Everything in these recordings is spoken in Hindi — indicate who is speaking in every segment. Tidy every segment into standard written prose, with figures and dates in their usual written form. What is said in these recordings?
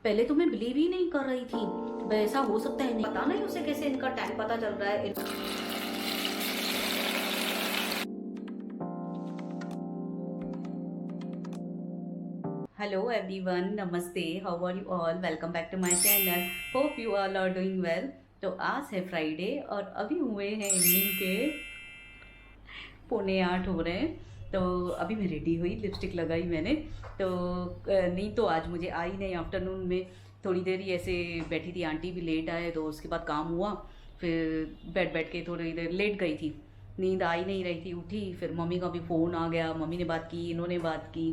Speaker 1: पहले तो मैं बिलीव ही नहीं कर रही थी, वैसा हो सकता है नहीं, पता नहीं उसे कैसे इनका टाइम पता चल रहा है। हेलो एवरीवन, नमस्ते, how are you all, welcome back to my channel, hope you all are doing well. तो आज है फ्राइडे और अभी हुए हैं इवनिंग के 7:45 हो रहे हैं। तो अभी मैं रेडी हुई, लिपस्टिक लगाई मैंने। तो नहीं तो आज मुझे आई नहीं, आफ्टरनून में थोड़ी देर ही ऐसे बैठी थी, आंटी भी लेट आए तो उसके बाद काम हुआ, फिर बैठ बैठ के थोड़ी देर लेट गई थी, नींद आ ही नहीं रही थी। उठी, फिर मम्मी का भी फ़ोन आ गया, मम्मी ने बात की, इन्होंने बात की,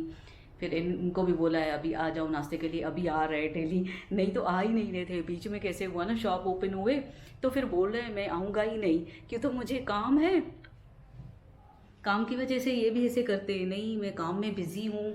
Speaker 1: फिर इनको भी बोला है अभी आ जाओ नाश्ते के लिए, अभी आ रहे डेली, नहीं तो आ ही नहीं रहे थे। बीच में कैसे हुआ ना, शॉप ओपन हुए तो फिर बोल रहे हैं मैं आऊँगा ही नहीं, क्यों तो मुझे काम है, काम की वजह से ये भी ऐसे करते हैं, नहीं मैं काम में बिजी हूँ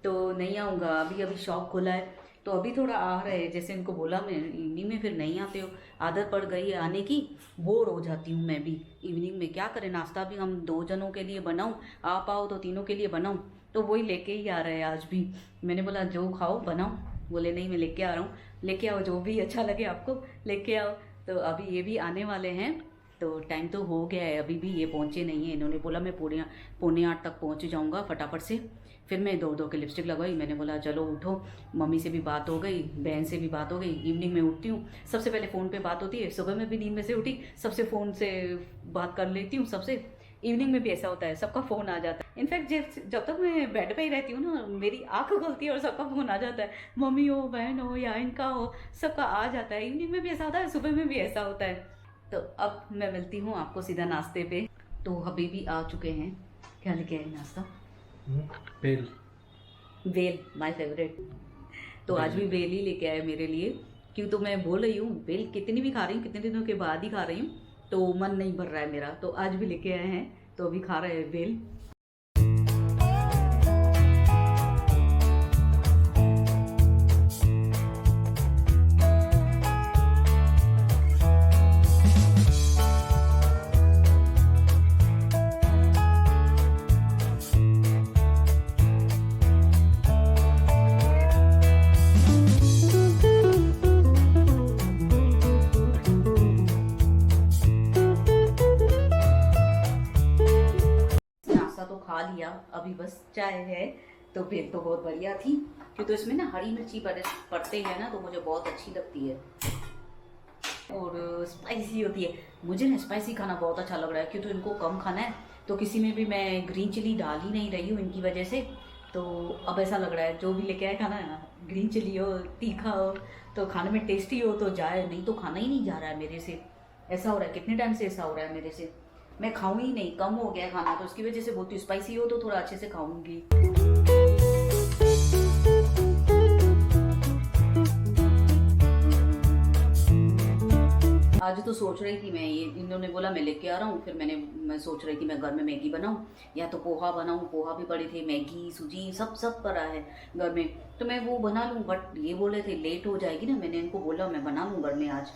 Speaker 1: तो नहीं आऊँगा, अभी अभी शॉप खुला है तो अभी थोड़ा आ रहे हैं। जैसे इनको बोला मैं इवनिंग में फिर नहीं आते हो, आदत पड़ गई है आने की, बोर हो जाती हूँ मैं भी इवनिंग में, क्या करें, नाश्ता भी हम 2 जनों के लिए बनाऊँ, आप आओ तो तीनों के लिए बनाऊँ, तो वही लेके ही आ रहे हैं आज भी। मैंने बोला जो खाओ बनाओ, बोले नहीं मैं लेके आ रहा हूँ, लेके आओ जो भी अच्छा लगे आपको लेके आओ। तो अभी ये भी आने वाले हैं, तो टाइम तो हो गया है, अभी भी ये पहुँचे नहीं है। इन्होंने बोला मैं 7:45 तक पहुँच जाऊँगा फटाफट से। फिर मैं दौड़ दौड़ के लिपस्टिक लगवाई, मैंने बोला चलो उठो, मम्मी से भी बात हो गई, बहन से भी बात हो गई। इवनिंग में उठती हूँ, सबसे पहले फ़ोन पे बात होती है, सुबह में भी नींद में से उठी सबसे फ़ोन से बात कर लेती हूँ सबसे, इवनिंग में भी ऐसा होता है, सबका फ़ोन आ जाता है। इनफैक्ट जब तक मैं बेड पे ही रहती हूँ ना, मेरी आँख खुलती है और सबका फ़ोन आ जाता है, मम्मी हो, बहन हो या इनका हो, सबका आ जाता है। इवनिंग में भी ऐसा होता है, सुबह में भी ऐसा होता है। तो अब मैं मिलती हूँ आपको सीधा नाश्ते पे। तो हबीबी आ चुके हैं, क्या लेके आए नाश्ता?
Speaker 2: बेल।
Speaker 1: बेल, माय फेवरेट। तो आज भी बेल ही लेके आए मेरे लिए, क्यों तो मैं बोल रही हूँ बेल कितनी भी खा रही हूँ, कितने दिनों के बाद ही खा रही हूँ, तो मन नहीं भर रहा है मेरा, तो आज भी लेके आए हैं, तो अभी खा रहे हैं बेल। नाश्ता तो खा लिया, अभी बस चाय है। तो बेल तो बहुत बढ़िया थी, क्योंकि तो इसमें ना हरी मिर्ची पड़ते हैं ना, तो मुझे बहुत अच्छी लगती है और स्पाइसी होती है। मुझे ना स्पाइसी खाना बहुत अच्छा लग रहा है, क्योंकि तो इनको कम खाना है, तो किसी में भी मैं ग्रीन चिली डाल ही नहीं रही हूँ इनकी वजह से। तो अब ऐसा लग रहा है जो भी लेके आए खाना है ना, ग्रीन चिली हो, तीखा हो, तो खाने में टेस्टी हो तो जाए, नहीं तो खाना ही नहीं जा रहा है मेरे से। ऐसा हो रहा है, कितने टाइम से ऐसा हो रहा है मेरे से, मैं खाऊं ही नहीं, कम हो गया है खाना, तो उसकी वजह से बोलती हूँ स्पाइसी हो तो थोड़ा अच्छे से खाऊंगी। आज तो सोच रही थी मैं, ये इन्होंने बोला मैं लेके आ रहा हूँ, फिर मैं सोच रही थी मैं घर में मैगी बनाऊँ या तो पोहा बनाऊँ, पोहा भी पड़े थे, मैगी सूजी सब सब पड़ा है घर में, तो मैं वो बना लूँ। बट ये बोल रहे थे लेट हो जाएगी ना, मैंने इनको बोला मैं बना लूँ घर में आज,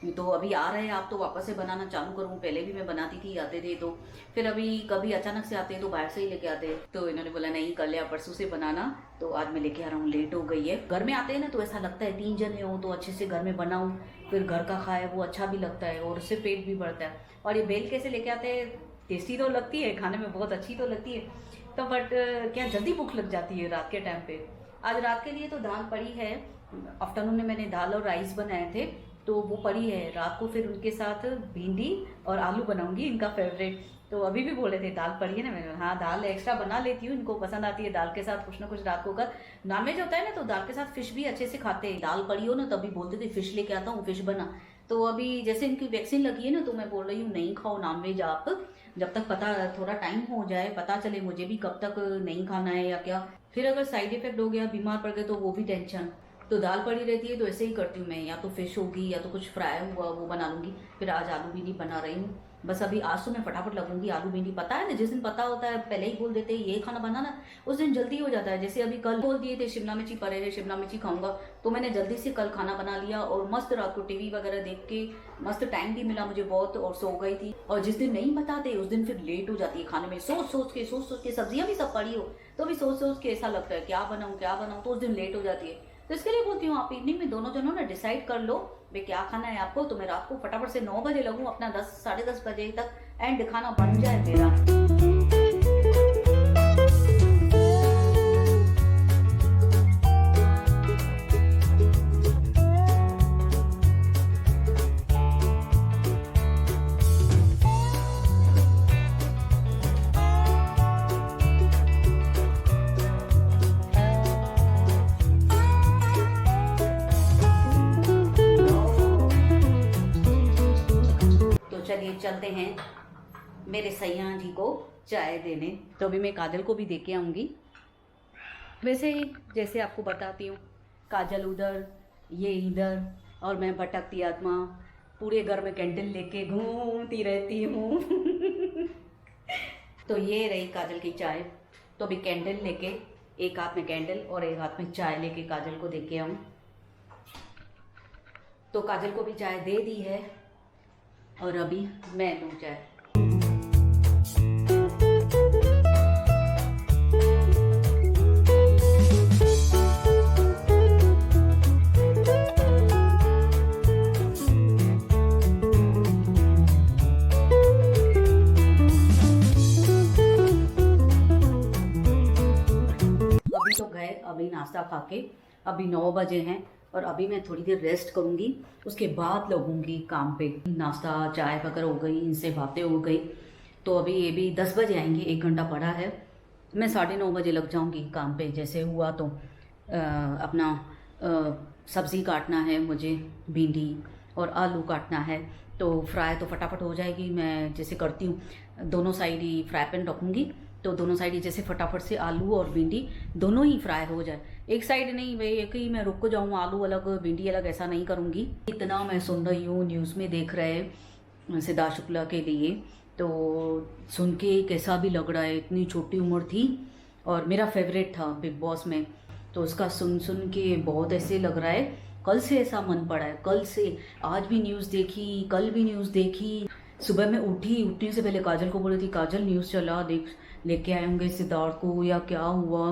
Speaker 1: तो अभी आ रहे हैं आप तो वापस से बनाना चालू करूँ, पहले भी मैं बनाती थी आते थे, तो फिर अभी कभी अचानक से आते हैं तो बाहर से ही लेके आते हैं, तो इन्होंने बोला नहीं कल या परसों से बनाना, तो आज मैं लेके आ रहा हूँ, लेट हो गई है। घर में आते हैं ना तो ऐसा लगता है 3 जने हो तो अच्छे से घर में बनाऊँ, फिर घर का खाए वो अच्छा भी लगता है और उससे पेट भी बढ़ता है। और ये बेल कैसे लेके आते हैं, टेस्टी तो लगती है, खाने में बहुत अच्छी तो लगती है, तो बट क्या जल्दी भूख लग जाती है रात के टाइम पे। आज रात के लिए तो दाल पड़ी है, आफ्टरनून में मैंने दाल और राइस बनाए थे, तो वो पड़ी है, रात को फिर उनके साथ भिंडी और आलू बनाऊंगी, इनका फेवरेट। तो अभी भी बोले थे दाल पड़ी है ना, मैंने हाँ दाल एक्स्ट्रा बना लेती हूँ, इनको पसंद आती है दाल के साथ कुछ ना कुछ रात को कर। नॉनवेज होता है ना तो दाल के साथ फिश भी अच्छे से खाते हैं, दाल पड़ी हो ना तभी बोलते थे फिश लेके आता हूँ, फिश बना। तो अभी जैसे इनकी वैक्सीन लगी है ना, तो मैं बोल रही हूँ नहीं खाओ नॉनवेज आप, जब तक पता थोड़ा टाइम हो जाए, पता चले मुझे भी कब तक नहीं खाना है या क्या, फिर अगर साइड इफेक्ट हो गया, बीमार पड़ गए तो वो भी टेंशन। तो दाल पड़ी रहती है तो ऐसे ही करती हूँ मैं, या तो फिश होगी या तो कुछ फ्राई हुआ वो बना लूंगी। फिर आज आलू भिंडी बना रही हूँ, बस अभी आज तो मैं फटाफट लगूंगी आलू भिंडी। पता है ना, जिस दिन पता होता है पहले ही बोल देते हैं ये खाना बनाना, उस दिन जल्दी हो जाता है। जैसे अभी कल बोल दिए थे शिमला मिर्ची पड़े थे, शिमला मिर्ची खाऊंगा, तो मैंने जल्दी से कल खाना बना लिया और मस्त रात को टीवी वगैरह देख के मस्त टाइम भी मिला मुझे बहुत, और सो गई थी। और जिस दिन नहीं बताते उस दिन फिर लेट हो जाती है खाने में, सोच सोच के सब्जियां भी सब पड़ी हो तो भी सोच सोच के ऐसा लगता है क्या बनाऊं क्या बनाऊं, तो उस दिन लेट हो जाती है। तो इसके लिए बोलती हूँ आप इवनिंग में दोनों जनों ना डिसाइड कर लो भाई क्या खाना है आपको, तो मैं रात को फटाफट से 9 बजे लगूँ अपना 10 साढ़े 10 बजे तक एंड खाना बन जाए मेरा। चलिए चलते हैं मेरे सैया जी को चाय देने। तो अभी मैं काजल को भी दे के आऊँगी। वैसे जैसे आपको बताती हूँ, काजल उधर, ये इधर, और मैं भटकती आत्मा पूरे घर में कैंडल लेके घूमती रहती हूँ। तो ये रही काजल की चाय। तो अभी कैंडल लेके, एक हाथ में कैंडल और एक हाथ में चाय लेके काजल को दे के आऊँ। तो काजल को भी चाय दे दी है और अभी मैं लूँ चाय। अभी तो गए, अभी नाश्ता खा के, अभी 9 बजे हैं और अभी मैं थोड़ी देर रेस्ट करूंगी, उसके बाद लगूंगी काम पे। नाश्ता चाय वगैरह हो गई, इनसे बातें हो गई, तो अभी ये भी 10 बजे आएंगे, 1 घंटा पड़ा है। मैं 9:30 बजे लग जाऊंगी काम पे जैसे हुआ। तो अपना सब्ज़ी काटना है मुझे, भिंडी और आलू काटना है, तो फ्राई तो फटाफट हो जाएगी। मैं जैसे करती हूँ दोनों साइड ही फ्राई पैन रखूँगी, तो दोनों साइड ही जैसे फटाफट से आलू और भिंडी दोनों ही फ्राई हो जाए। एक साइड नहीं भाई, एक ही मैं रुक जाऊँ, आलू अलग भिंडी अलग, ऐसा नहीं करूँगी। इतना मैं सुन रही हूँ, न्यूज़ में देख रहे सिद्धार्थ शुक्ला के लिए, तो सुन के कैसा भी लग रहा है। इतनी छोटी उम्र थी और मेरा फेवरेट था बिग बॉस में, तो उसका सुन सुन के बहुत ऐसे लग रहा है। कल से ऐसा मन पड़ा है, कल से, आज भी न्यूज़ देखी, कल भी न्यूज़ देखी। सुबह में उठने से पहले काजल को बोली थी, काजल न्यूज़ चला देख, लेके आए होंगे सिद्धार्थ को या क्या हुआ।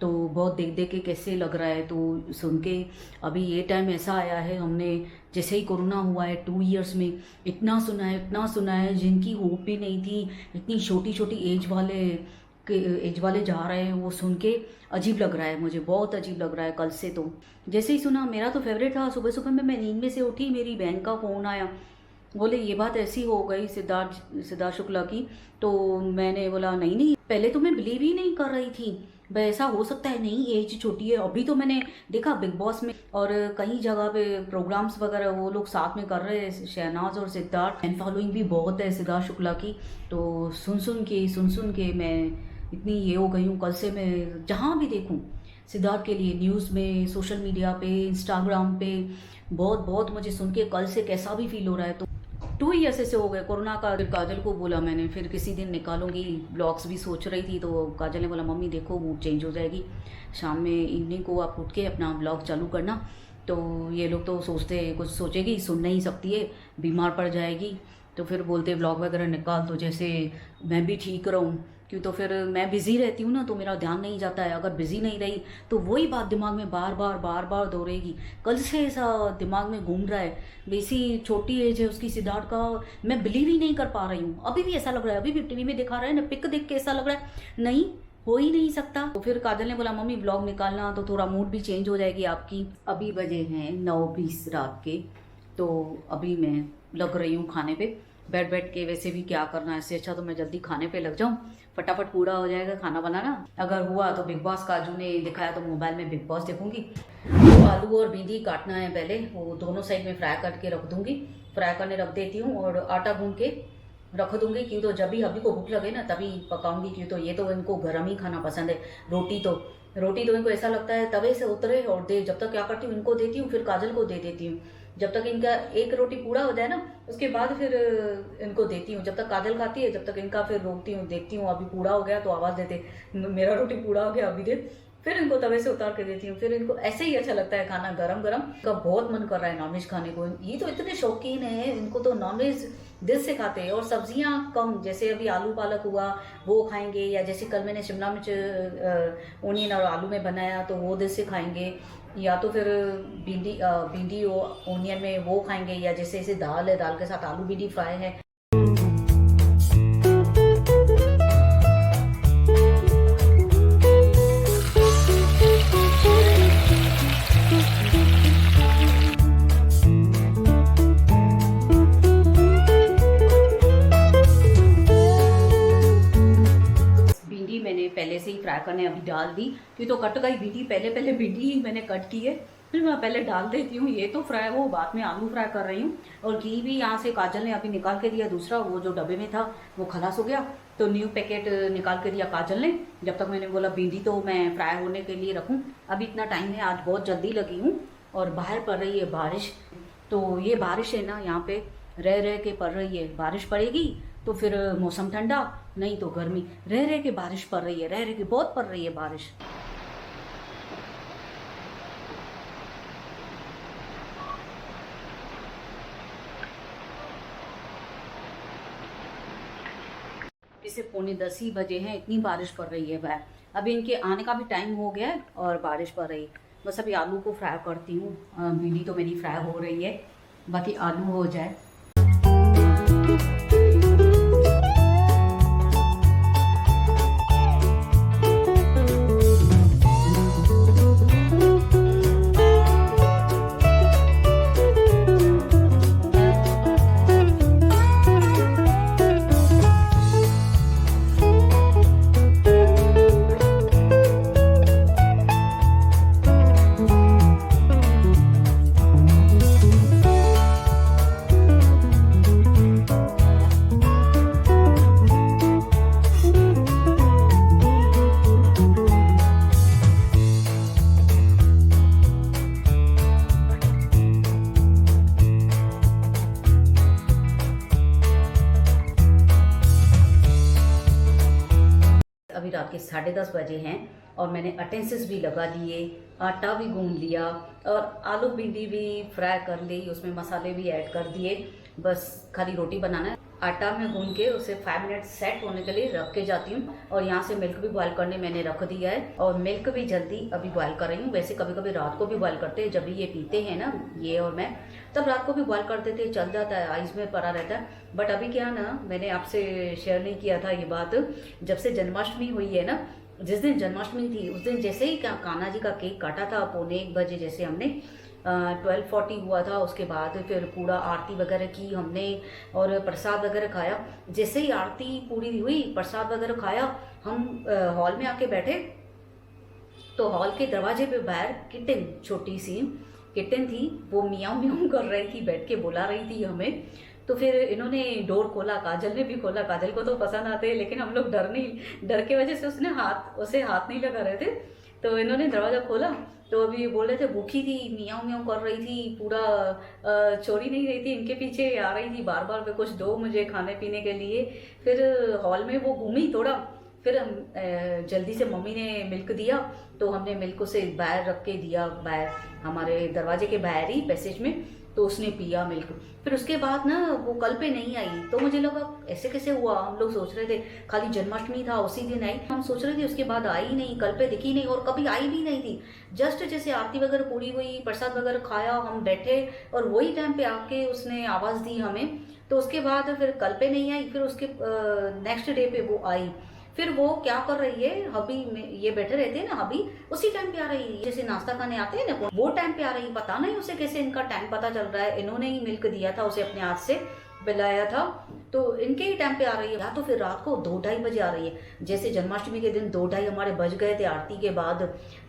Speaker 1: तो बहुत देख देख के कैसे लग रहा है। तो सुन के अभी ये टाइम ऐसा आया है, हमने जैसे ही कोरोना हुआ है 2 इयर्स में इतना सुना है जिनकी होप भी नहीं थी। इतनी छोटी छोटी एज वाले जा रहे हैं, वो सुन के अजीब लग रहा है, मुझे बहुत अजीब लग रहा है। कल से तो जैसे ही सुना, मेरा तो फेवरेट था। सुबह सुबह में मैं नींद में से उठी, मेरी बहन का फ़ोन आया, बोले ये बात ऐसी हो गई सिद्धार्थ शुक्ला की। तो मैंने बोला नहीं, पहले तो मैं बिलीव ही नहीं कर रही थी, ऐसा हो सकता है, नहीं एज छोटी है। अभी तो मैंने देखा बिग बॉस में और कई जगह पे प्रोग्राम्स वगैरह वो लोग साथ में कर रहे हैं, शहनाज और सिद्धार्थ। फैन फॉलोइंग भी बहुत है सिद्धार्थ शुक्ला की। तो सुन सुन के मैं इतनी ये हो गई हूँ। कल से मैं जहाँ भी देखूँ सिद्धार्थ के लिए, न्यूज़ में, सोशल मीडिया पे, इंस्टाग्राम पे, बहुत मुझे सुन के कल से कैसा भी फील हो रहा है। तो 2 इयर्स ऐसे हो गए कोरोना का। फिर काजल को बोला मैंने, फिर किसी दिन निकालूंगी, ब्लॉग्स भी सोच रही थी। तो काजल ने बोला मम्मी देखो मूड चेंज हो जाएगी, शाम में इवनिंग को आप उठ के अपना ब्लॉग चालू करना। तो ये लोग तो कुछ सोचेगी, सुन नहीं सकती है, बीमार पड़ जाएगी। तो फिर बोलते ब्लॉग वगैरह निकाल, तो जैसे मैं भी ठीक रहूँ, क्यों तो फिर मैं बिज़ी रहती हूँ ना, तो मेरा ध्यान नहीं जाता है। अगर बिज़ी नहीं रही तो वही बात दिमाग में बार बार दोहरेगी। कल से ऐसा दिमाग में घूम रहा है। वैसी छोटी एज है उसकी, सिद्धार्थ का, मैं बिलीव ही नहीं कर पा रही हूँ। अभी भी ऐसा लग रहा है, अभी भी टीवी में दिखा रहा है ना, पिक देख के ऐसा लग रहा है नहीं हो ही नहीं सकता। तो फिर काजल ने बोला मम्मी ब्लॉग निकालना, तो थोड़ा मूड भी चेंज हो जाएगी आपकी। अभी बजे हैं 9:20 रात के, तो अभी मैं लग रही हूँ खाने पे। बैठ के वैसे भी क्या करना है, इससे अच्छा तो मैं जल्दी खाने पे लग जाऊँ, फटाफट पूरा हो जाएगा खाना बनाना। अगर हुआ तो बिग बॉस काजू ने दिखाया तो मोबाइल में बिग बॉस देखूंगी। तो आलू और भिंडी काटना है पहले, वो दोनों साइड में फ्राई करके रख दूंगी, फ्राई करने रख देती हूँ, और आटा गूंद के रख दूंगी। क्यों तो जब भी अभी को भूख लगे ना तभी पकाऊंगी। क्यों तो ये तो इनको गर्म ही खाना पसंद है। रोटी तो इनको ऐसा लगता है तवे से उतरे और दे। जब तक क्या करती हूँ, इनको देती हूँ, फिर काजल को दे देती हूँ। जब तक इनका एक रोटी पूरा हो जाए ना, उसके बाद फिर इनको देती हूँ। जब तक काजल खाती है, जब तक इनका फिर रोकती हूँ, देखती हूँ अभी पूरा हो गया तो आवाज़ देते मेरा रोटी पूरा हो गया अभी दे, फिर इनको तवे से उतार के देती हूँ। फिर इनको ऐसे ही अच्छा लगता है खाना गरम गरम। इनका बहुत मन कर रहा है नॉनवेज खाने को। ये तो इतने शौकीन है, इनको तो नॉनवेज दिल से खाते हैं। और सब्जियां कम, जैसे अभी आलू पालक हुआ वो खाएंगे, या जैसे कल मैंने शिमला मिर्च ओनियन और आलू में बनाया तो वो दिल से खाएंगे। या तो फिर भिंडी ओनियन में वो खाएंगे, या जैसे जैसे दाल है, दाल के साथ आलू भिंडी फ्राई है। भिंडी मैंने पहले से ही फ्राई करने अभी डाल दी, कि तो कट गई भिंडी, पहले भिंडी ही मैंने कट की है, फिर मैं पहले डाल देती हूँ। ये तो फ्राई हो, बाद में आलू फ्राई कर रही हूँ। और घी भी यहाँ से काजल ने अभी निकाल के दिया, दूसरा वो जो डब्बे में था वो खलास हो गया, तो न्यू पैकेट निकाल के दिया काजल ने। जब तक मैंने बोला भिंडी तो मैं फ्राई होने के लिए रखूँ, अभी इतना टाइम है, आज बहुत जल्दी लगी हूँ। और बाहर पड़ रही है बारिश, तो ये बारिश है ना यहाँ पे रह के पड़ रही है। बारिश पड़ेगी तो फिर मौसम ठंडा, नहीं तो गर्मी। रह के बारिश पड़ रही है, रह के बहुत पड़ रही है बारिश। इसे 9:45 ही बजे हैं, इतनी बारिश पड़ रही है बाहर। अभी इनके आने का भी टाइम हो गया है और बारिश पड़ रही है। बस अभी आलू को फ्राई करती हूँ, भिंडी तो मेरी फ्राई हो रही है, बाकी आलू हो जाए। अभी रात के 10:30 बजे हैं और मैंने अटेंसेस भी लगा लिए, आटा भी गूंद लिया और आलू भिंडी भी फ्राई कर ली, उसमें मसाले भी ऐड कर दिए। बस खाली रोटी बनाना है। आटा में गूंद के उसे 5 मिनट सेट होने के लिए रख के जाती हूँ। और यहाँ से मिल्क भी बॉयल करने मैंने रख दिया है, और मिल्क भी जल्दी अभी बॉयल कर रही हूँ। वैसे कभी कभी रात को भी बॉयल करते हैं, जब भी ये पीते हैं ना ये और मैं, तब रात को भी बॉयल कर देते, चल जाता है, आइस में पड़ा रहता है। बट अभी क्या ना, मैंने आपसे शेयर नहीं किया था ये बात, जब से जन्माष्टमी हुई है ना, जिस दिन जन्माष्टमी थी उस दिन जैसे ही कान्हा जी का केक काटा था 1:45 बजे, जैसे हमने 12:40 हुआ था, उसके बाद फिर पूरा आरती वगैरह की हमने और प्रसाद वगैरह खाया। जैसे ही आरती पूरी हुई, प्रसाद वगैरह खाया, हम हॉल में आके बैठे, तो हॉल के दरवाजे पे बाहर किटन, छोटी सी किटन थी, वो मियाऊं मियाऊं कर रही थी, बैठ के बुला रही थी हमें। तो फिर इन्होंने डोर खोला, काजल ने भी खोला, काजल को तो पसंद आते हैं, लेकिन हम लोग डर के वजह से उसे हाथ नहीं लगा रहे थे। तो इन्होंने दरवाज़ा खोला, तो अभी बोल रहे थे भूखी थी, मियाऊं मियाऊं कर रही थी, पूरा छोड़ी नहीं रही थी, इनके पीछे आ रही थी बार बार पे, कुछ दो मुझे खाने पीने के लिए। फिर हॉल में वो घूमी थोड़ा, फिर जल्दी से मम्मी ने मिल्क दिया, तो हमने मिल्क उसे बाहर रख के दिया, बाहर हमारे दरवाजे के बाहर ही पैसेज में, तो उसने पिया मिल्क। फिर उसके बाद ना वो कल पे नहीं आई, तो मुझे लगा ऐसे कैसे हुआ। हम लोग सोच रहे थे खाली जन्माष्टमी था उसी दिन आई, हम सोच रहे थे उसके बाद आई नहीं, कल पे दिखी नहीं, और कभी आई भी नहीं थी। जस्ट जैसे आरती वगैरह पूरी हुई, प्रसाद वगैरह खाया, हम बैठे, और वही टाइम पे आके उसने आवाज़ दी हमें। तो उसके बाद फिर कल पे नहीं आई, फिर उसके नेक्स्ट डे पे वो आई। फिर वो क्या कर रही है, हबी में ये बैठे रहते हैं ना, हबी उसी टाइम पे आ रही है, जैसे नाश्ता खाने आते हैं ना, वो टाइम पे आ रही है। पता नहीं उसे कैसे इनका टाइम पता चल रहा है, इन्होंने ही मिल्क दिया था उसे, अपने हाथ से पिलाया था, तो इनके ही टाइम पे आ रही है। या तो फिर रात को 2-2:30 बजे आ रही है, जैसे जन्माष्टमी के दिन 2-2:30 हमारे बज गए थे आरती के बाद,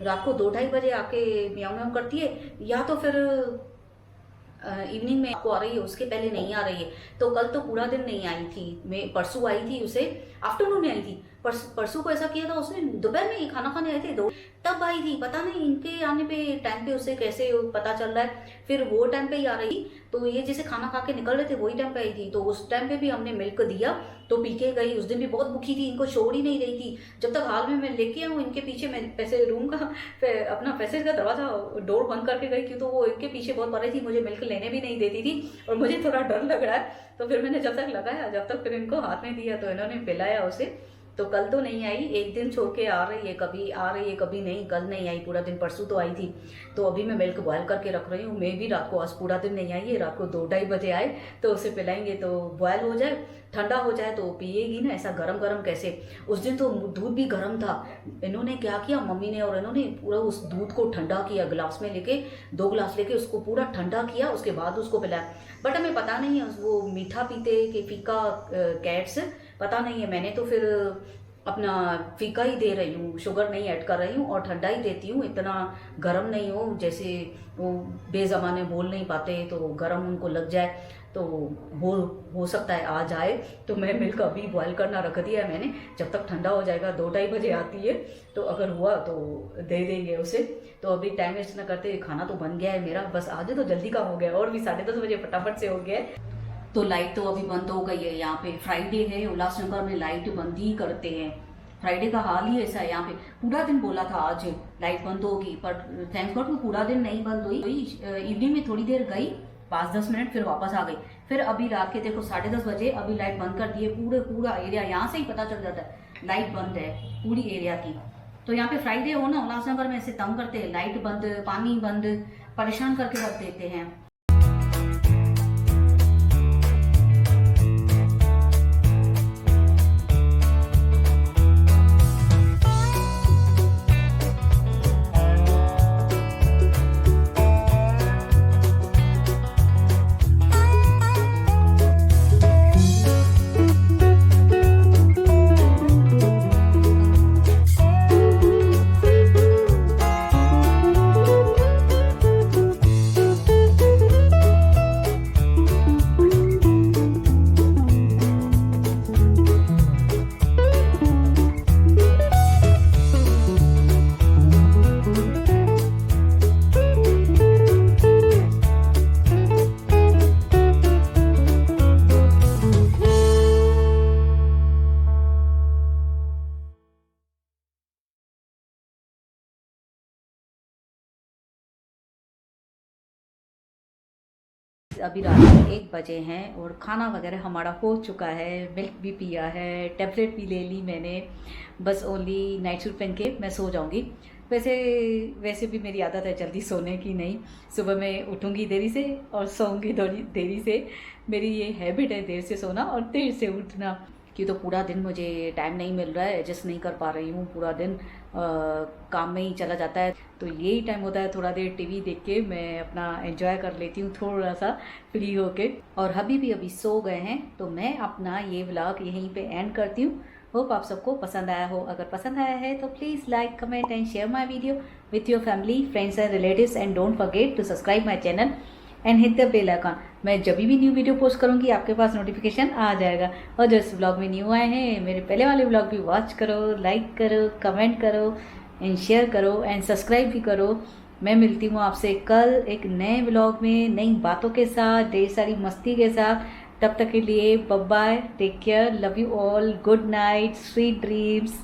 Speaker 1: रात को 2-2:30 बजे आके म्याऊं म्याऊं करती है। या तो फिर इवनिंग में आपको आ रही है, उसके पहले नहीं आ रही है। तो कल तो पूरा दिन नहीं आई थी, मैं परसों आई थी, उसे आफ्टरनून में आई थी। परसों को ऐसा किया था उसने, दोपहर में ही खाना खाने आए थे, तब आई थी। पता नहीं इनके आने पे टाइम पे उसे कैसे पता चल रहा है, फिर वो टाइम पे ही आ रही। तो ये जैसे खाना खा के निकल रहे थे वही टाइम पे आई थी, तो उस टाइम पे भी हमने मिल्क दिया, तो पी के गई। उस दिन भी बहुत भूखी थी, इनको छोड़ ही नहीं रही थी। जब तक हाल में मैं लेके आऊँ इनके पीछे, मैं पैसे रूम का अपना पैसेज का दरवाजा डोर बंद करके गई, क्यों तो वो इनके पीछे बहुत पड़ रही थी, मुझे मिल्क लेने भी नहीं देती थी, और मुझे थोड़ा डर लग रहा है। तो फिर मैंने जब तक लगाया, जब तक फिर इनको हाथ में दिया, तो इन्होंने पिलाया उसे, तो कल तो नहीं आई, एक दिन छोड़ के आ रही है, कभी आ रही है कभी नहीं। कल नहीं आई पूरा दिन, परसों तो आई थी। तो अभी मैं मिल्क बॉयल करके रख रही हूँ। मैं भी रात को, आज पूरा दिन नहीं आई है, रात को 2-2:30 बजे आए तो उसे पिलाएंगे तो बॉयल हो जाए, ठंडा हो जाए तो पिएगी ना। ऐसा गरम गरम कैसे, उस दिन तो दूध भी गर्म था। इन्होंने क्या किया, मम्मी ने और इन्होंने पूरा उस दूध को ठंडा किया, गिलास में लेके 2 गिलास लेके उसको पूरा ठंडा किया, उसके बाद उसको पिलाया। बट हमें पता नहीं है वो मीठा पीते कि फीका, कैट्स पता नहीं है। मैंने तो फिर अपना फीका ही दे रही हूँ, शुगर नहीं ऐड कर रही हूँ और ठंडा ही देती हूँ, इतना गर्म नहीं हो जैसे वो बेज़माने बोल नहीं पाते तो गर्म उनको लग जाए। तो हो सकता है आ जाए। तो मैं मिल्क अभी बॉयल करना रख दिया है मैंने, जब तक ठंडा हो जाएगा। 2-2:30 बजे आती है तो अगर हुआ तो दे देंगे उसे। तो अभी टाइम वेस्ट ना करते, खाना तो बन गया है मेरा, बस आज तो जल्दी काम हो गया और भी 10:30 बजे फटाफट से हो गया है। तो लाइट तो अभी बंद हो गई है। यहाँ पे फ्राइडे है, उल्लासनगर में लाइट बंद ही करते हैं। फ्राइडे का हाल ही ऐसा है। यहाँ पे पूरा दिन बोला था आज लाइट बंद होगी, पर थैंक्स गॉड पूरा दिन नहीं बंद हुई। इवनिंग में थोड़ी देर गई, 5-10 मिनट, फिर वापस आ गई। फिर अभी रात के देखो 10:30 बजे अभी लाइट बंद कर दी है। पूरा एरिया, यहाँ से ही पता चल जाता है लाइट बंद है पूरी एरिया की। तो यहाँ पे फ्राइडे हो ना, उल्लासनगर में ऐसे तंग करते हैं, लाइट बंद, पानी बंद, परेशान करके रख देते हैं। अभी रात के 1 बजे हैं और खाना वगैरह हमारा हो चुका है, मिल्क भी पिया है, टैबलेट भी ले ली मैंने। बस ओनली नाइट सूट पहन के मैं सो जाऊंगी। वैसे भी मेरी आदत है जल्दी सोने की नहीं। सुबह मैं उठूंगी देरी से और सोऊंगी देरी से। मेरी ये हैबिट है देर से सोना और देर से उठना। क्यों तो पूरा दिन मुझे टाइम नहीं मिल रहा है, एडजस्ट नहीं कर पा रही हूँ। पूरा दिन काम में ही चला जाता है। तो यही टाइम होता है, थोड़ा देर टीवी देख के मैं अपना एंजॉय कर लेती हूँ, थोड़ा सा फ्री होके। और हबी भी अभी सो गए हैं, तो मैं अपना ये व्लॉग यहीं पे एंड करती हूँ। होप आप सबको पसंद आया हो। अगर पसंद आया है तो please like, comment and share my video with your family, friends and relatives. And don't forget to subscribe my channel and hit the bell icon. मैं जब भी न्यू वीडियो पोस्ट करूँगी आपके पास नोटिफिकेशन आ जाएगा। और जो इस ब्लॉग में न्यू आए हैं, मेरे पहले वाले ब्लॉग भी वॉच करो, लाइक करो, कमेंट करो एंड शेयर करो एंड सब्सक्राइब भी करो। मैं मिलती हूँ आपसे कल एक नए ब्लॉग में, नई बातों के साथ, ढेर सारी मस्ती के साथ। तब तक के लिए bye bye, take care, love you all, good night, sweet dreams.